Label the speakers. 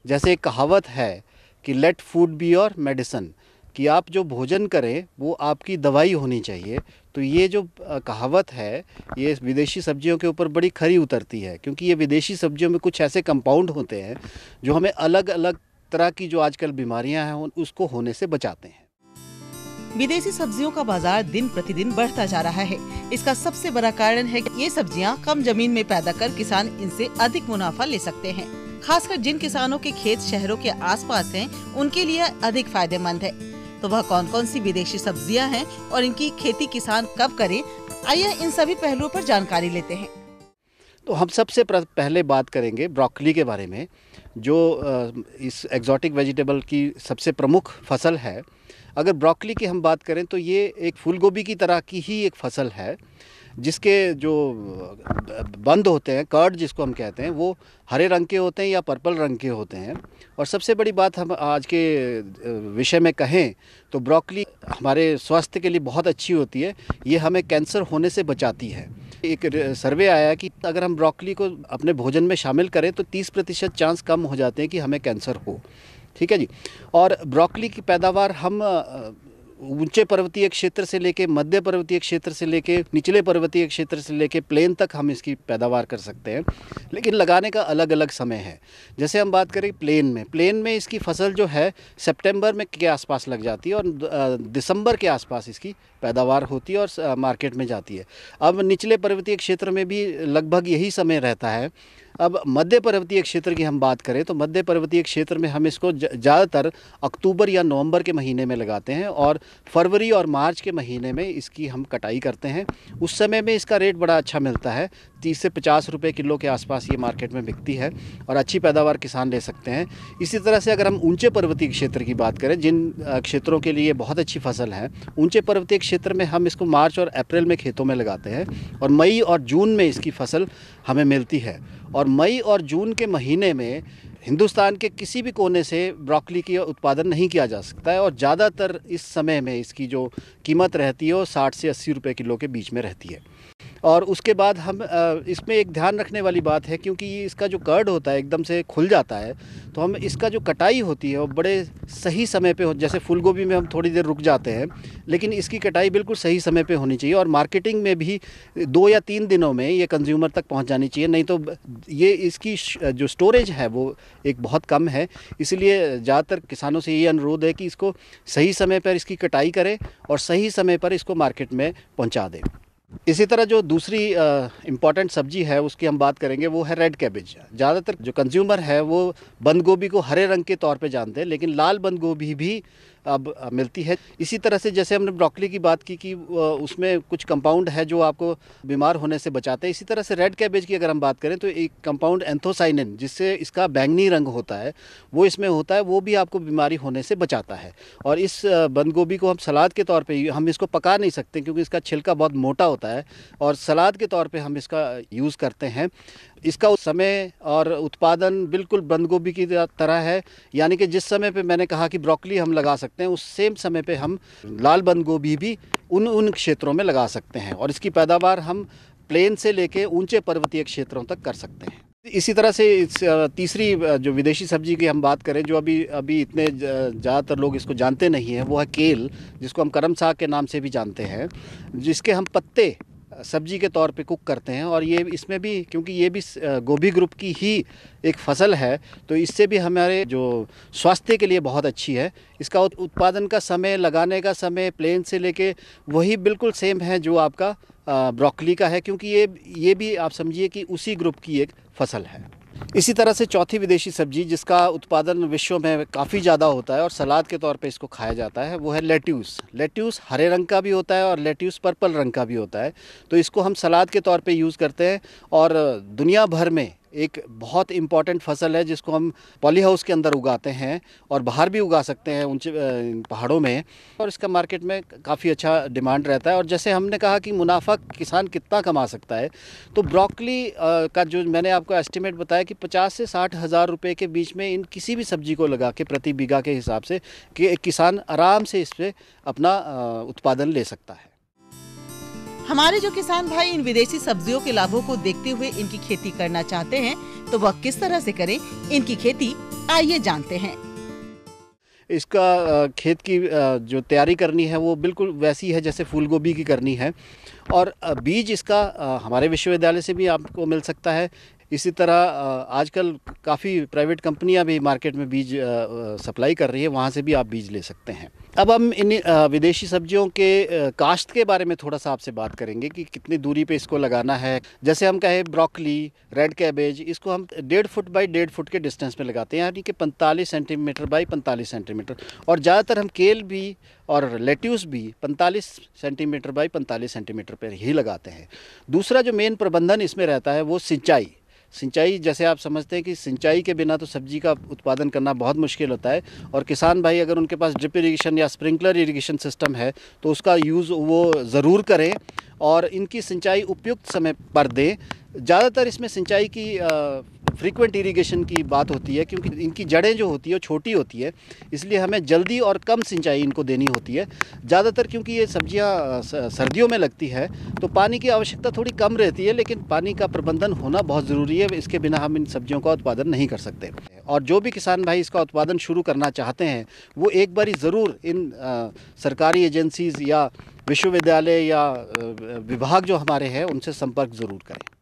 Speaker 1: जैसे एक कहावत है कि let food be your medicine, कि आप जो भोजन करें वो आपकी दवाई होनी चाहिए। तो ये जो कहावत है ये विदेशी सब्जियों के ऊपर बड़ी खरी उतरती है, क्योंकि ये विदेशी सब्जियों में कुछ ऐसे कंपाउंड होते हैं जो हमें अलग अलग तरह की जो आजकल बीमारियां हैं उसको होने से बचाते हैं।
Speaker 2: विदेशी सब्जियों का बाजार दिन प्रतिदिन बढ़ता जा रहा है। इसका सबसे बड़ा कारण है कि ये सब्जियां कम जमीन में पैदा कर किसान इनसे अधिक मुनाफा ले सकते हैं। खासकर जिन किसानों के खेत शहरों के आसपास हैं, उनके लिए अधिक फायदेमंद है। तो वह कौन कौन सी विदेशी सब्जियां हैं और इनकी खेती किसान कब करे, आइए इन सभी पहलुओं पर जानकारी लेते हैं।
Speaker 1: तो हम सबसे पहले बात करेंगे ब्रोकली के बारे में, जो इस एक्जोटिक वेजिटेबल की सबसे प्रमुख फसल है। अगर ब्रोकली की हम बात करें तो ये एक फूल गोभी की तरह की ही एक फसल है, जिसके जो बंद होते हैं, कर्ड जिसको हम कहते हैं, वो हरे रंग के होते हैं या पर्पल रंग के होते हैं। और सबसे बड़ी बात हम आज के विषय में कहें तो ब्रोकली हमारे स्वास्थ्य के लिए बहुत अच्छी होती है। ये हमें कैंसर होने से बचाती है। एक सर्वे आया कि अगर हम ब्रोकली को अपने भोजन में शामिल करें तो 30% चांस कम हो जाते हैं कि हमें कैंसर हो। ठीक है जी। और ब्रोकली की पैदावार हम ऊंचे पर्वतीय क्षेत्र से लेके मध्य पर्वतीय क्षेत्र से लेके निचले पर्वतीय क्षेत्र से लेके प्लेन तक हम इसकी पैदावार कर सकते हैं, लेकिन लगाने का अलग अलग समय है। जैसे हम बात करें प्लेन में इसकी फसल जो है सितंबर में के आसपास लग जाती है और दिसंबर के आसपास इसकी पैदावार होती है और मार्केट में जाती है। अब निचले पर्वतीय क्षेत्र में भी लगभग यही समय रहता है। अब मध्य पर्वतीय क्षेत्र की हम बात करें तो मध्य पर्वतीय क्षेत्र में हम इसको ज़्यादातर अक्टूबर या नवंबर के महीने में लगाते हैं और फरवरी और मार्च के महीने में इसकी हम कटाई करते हैं। उस समय में इसका रेट बड़ा अच्छा मिलता है, 30 से 50 रुपये किलो के आसपास ये मार्केट में बिकती है और अच्छी पैदावार किसान ले सकते हैं। इसी तरह से अगर हम ऊंचे पर्वतीय क्षेत्र की बात करें, जिन क्षेत्रों के लिए बहुत अच्छी फसल है, ऊंचे पर्वतीय क्षेत्र में हम इसको मार्च और अप्रैल में खेतों में लगाते हैं और मई और जून में इसकी फसल हमें मिलती है। और मई और जून के महीने में हिंदुस्तान के किसी भी कोने से ब्रोकली की उत्पादन नहीं किया जा सकता है और ज़्यादातर इस समय में इसकी जो कीमत रहती है वो 60 से 80 रुपये किलो के बीच में रहती है। और उसके बाद हम इसमें एक ध्यान रखने वाली बात है, क्योंकि इसका जो कर्ड होता है एकदम से खुल जाता है, तो हम इसका जो कटाई होती है वो बड़े सही समय पे हो। जैसे फूल गोभी में हम थोड़ी देर रुक जाते हैं, लेकिन इसकी कटाई बिल्कुल सही समय पे होनी चाहिए और मार्केटिंग में भी 2 या 3 दिनों में ये कंज्यूमर तक पहुंच जानी चाहिए। नहीं तो ये इसकी जो स्टोरेज है वो एक बहुत कम है। इसलिए ज़्यादातर किसानों से ये अनुरोध है कि इसको सही समय पर इसकी कटाई करें और सही समय पर इसको मार्केट में पहुँचा दें। इसी तरह जो दूसरी इम्पॉर्टेंट सब्जी है उसकी हम बात करेंगे, वो है रेड कैबेज। ज़्यादातर जो कंज्यूमर है वो बंद गोभी को हरे रंग के तौर पे जानते हैं, लेकिन लाल बंद गोभी भी अब मिलती है। इसी तरह से जैसे हमने ब्रोकली की बात की कि उसमें कुछ कंपाउंड है जो आपको बीमार होने से बचाते हैं, इसी तरह से रेड कैबेज की अगर हम बात करें तो एक कंपाउंड एंथोसाइनिन, जिससे इसका बैंगनी रंग होता है, वो इसमें होता है, वो भी आपको बीमारी होने से बचाता है। और इस बंद गोभी को हम सलाद के तौर पे, हम इसको पका नहीं सकते क्योंकि इसका छिलका बहुत मोटा होता है, और सलाद के तौर पे हम इसका यूज़ करते हैं। इसका समय और उत्पादन बिल्कुल बंद गोभी की तरह है, यानी कि जिस समय पे मैंने कहा कि ब्रोकली हम लगा सकते हैं, उस सेम समय पे हम लाल बंद गोभी भी उन क्षेत्रों में लगा सकते हैं और इसकी पैदावार हम प्लेन से लेके ऊंचे पर्वतीय क्षेत्रों तक कर सकते हैं। इसी तरह से तीसरी जो विदेशी सब्जी की हम बात करें, जो अभी इतने ज़्यादातर लोग इसको जानते नहीं हैं, वो है केल, जिसको हम करम साग के नाम से भी जानते हैं, जिसके हम पत्ते सब्जी के तौर पे कुक करते हैं। और ये इसमें भी, क्योंकि ये भी गोभी ग्रुप की ही एक फसल है, तो इससे भी हमारे जो स्वास्थ्य के लिए बहुत अच्छी है। इसका उत्पादन का समय, लगाने का समय प्लेन से लेके वही बिल्कुल सेम है जो आपका ब्रोकली का है, क्योंकि ये भी आप समझिए कि उसी ग्रुप की एक फसल है। इसी तरह से चौथी विदेशी सब्जी जिसका उत्पादन विश्व में काफ़ी ज़्यादा होता है और सलाद के तौर पे इसको खाया जाता है, वो है लेट्यूस। लेट्यूस हरे रंग का भी होता है और लेट्यूस पर्पल रंग का भी होता है। तो इसको हम सलाद के तौर पे यूज़ करते हैं और दुनिया भर में एक बहुत इम्पॉर्टेंट फसल है, जिसको हम पॉली हाउस के अंदर उगाते हैं और बाहर भी उगा सकते हैं ऊंचे पहाड़ों में, और इसका मार्केट में काफ़ी अच्छा डिमांड रहता है। और जैसे हमने कहा कि मुनाफा किसान कितना कमा सकता है, तो ब्रोकली का जो मैंने आपको एस्टिमेट बताया कि 50 से 60 हज़ार रुपये के बीच में इन किसी भी सब्जी को लगा के प्रति बीघा के हिसाब से कि एक किसान आराम से इस पर अपना उत्पादन ले सकता है।
Speaker 2: हमारे जो किसान भाई इन विदेशी सब्जियों के लाभों को देखते हुए इनकी खेती करना चाहते हैं, तो वह किस तरह से करें, इनकी खेती आइए जानते हैं।
Speaker 1: इसका खेत की जो तैयारी करनी है वो बिल्कुल वैसी है जैसे फूल गोभी की करनी है। और बीज इसका हमारे विश्वविद्यालय से भी आपको मिल सकता है। इसी तरह आजकल काफ़ी प्राइवेट कंपनियां भी मार्केट में बीज सप्लाई कर रही है, वहाँ से भी आप बीज ले सकते हैं। अब हम इन विदेशी सब्जियों के काश्त के बारे में थोड़ा सा आपसे बात करेंगे कि कितनी दूरी पे इसको लगाना है। जैसे हम कहें ब्रोकली, रेड कैबेज, इसको हम 1.5 फुट बाई 1.5 फुट के डिस्टेंस में लगाते हैं, यानी कि 45 सेंटीमीटर बाई 45 सेंटीमीटर। और ज़्यादातर हम केल भी और लेट्यूस भी 45 सेंटीमीटर बाई 45 सेंटीमीटर पर ही लगाते हैं। दूसरा जो मेन प्रबंधन इसमें रहता है वो सिंचाई। जैसे आप समझते हैं कि सिंचाई के बिना तो सब्जी का उत्पादन करना बहुत मुश्किल होता है। और किसान भाई अगर उनके पास ड्रिप इरिगेशन या स्प्रिंकलर इरिगेशन सिस्टम है तो उसका यूज़ वो ज़रूर करें और इनकी सिंचाई उपयुक्त समय पर दें। ज़्यादातर इसमें सिंचाई की फ्रीक्वेंट इरिगेशन की बात होती है, क्योंकि इनकी जड़ें जो होती है वो छोटी होती है, इसलिए हमें जल्दी और कम सिंचाई इनको देनी होती है। ज़्यादातर क्योंकि ये सब्जियां सर्दियों में लगती है तो पानी की आवश्यकता थोड़ी कम रहती है, लेकिन पानी का प्रबंधन होना बहुत ज़रूरी है। इसके बिना हम इन सब्जियों का उत्पादन नहीं कर सकते। और जो भी किसान भाई इसका उत्पादन शुरू करना चाहते हैं वो एक बारी ज़रूर इन सरकारी एजेंसीज़ या विश्वविद्यालय या विभाग जो हमारे हैं उनसे संपर्क ज़रूर करें।